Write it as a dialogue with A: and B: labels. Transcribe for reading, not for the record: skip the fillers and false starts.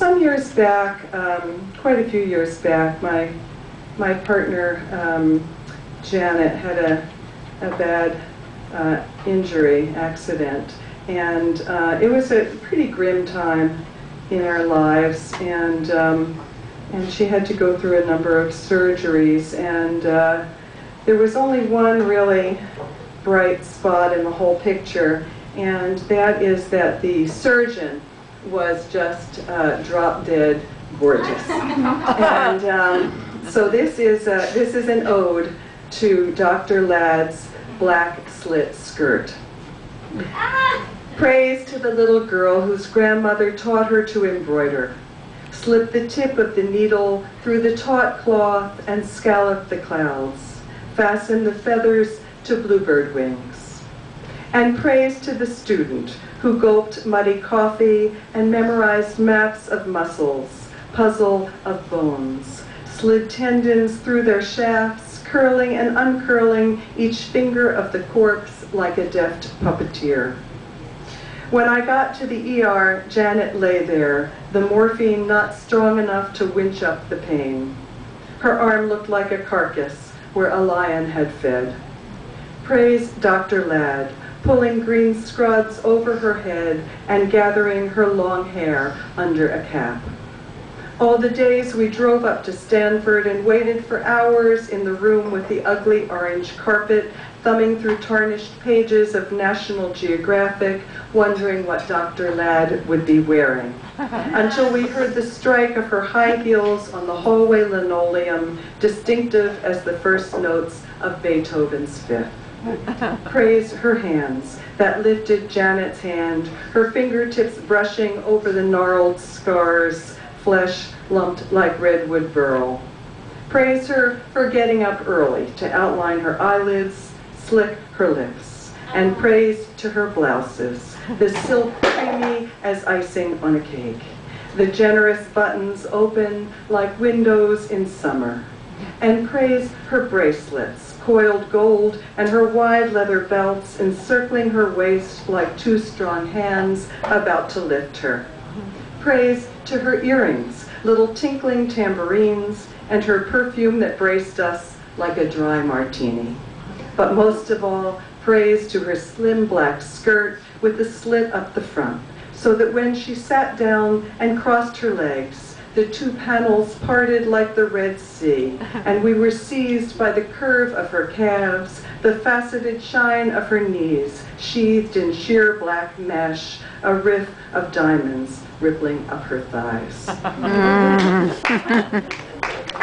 A: some years back, quite a few years back, my partner, Janet, had a bad injury, accident, and it was a pretty grim time in our lives, and she had to go through a number of surgeries, and there was only one really bright spot in the whole picture, and that is that the surgeon was just drop dead gorgeous. And so this is an ode to Dr. Ladd's black slit skirt. Praise to the little girl whose grandmother taught her to embroider. Slip the tip of the needle through the taut cloth and scallop the clouds. Fasten the feathers to bluebird wings. And praise to the student who gulped muddy coffee and memorized maps of muscles, puzzle of bones, slid tendons through their shafts, curling and uncurling each finger of the corpse like a deft puppeteer. When I got to the ER, Janet lay there, the morphine not strong enough to winch up the pain. Her arm looked like a carcass where a lion had fed. Praise Dr. Ladd, pulling green scrubs over her head and gathering her long hair under a cap. All the days we drove up to Stanford and waited for hours in the room with the ugly orange carpet, thumbing through tarnished pages of National Geographic, wondering what Dr. Ladd would be wearing, until we heard the strike of her high heels on the hallway linoleum, distinctive as the first notes of Beethoven's Fifth. Praise her hands that lifted Janet's hand, her fingertips brushing over the gnarled scars, flesh lumped like redwood burl. Praise her for getting up early to outline her eyelids, slick her lips, and praise to her blouses, the silk creamy as icing on a cake, the generous buttons open like windows in summer, and praise her bracelets, coiled gold, and her wide leather belts encircling her waist like two strong hands about to lift her. Praise to her earrings, little tinkling tambourines, and her perfume that braced us like a dry martini. But most of all, praise to her slim black skirt with the slit up the front, so that when she sat down and crossed her legs, the two panels parted like the Red Sea, and we were seized by the curve of her calves, the faceted shine of her knees, sheathed in sheer black mesh, a riff of diamonds rippling up her thighs.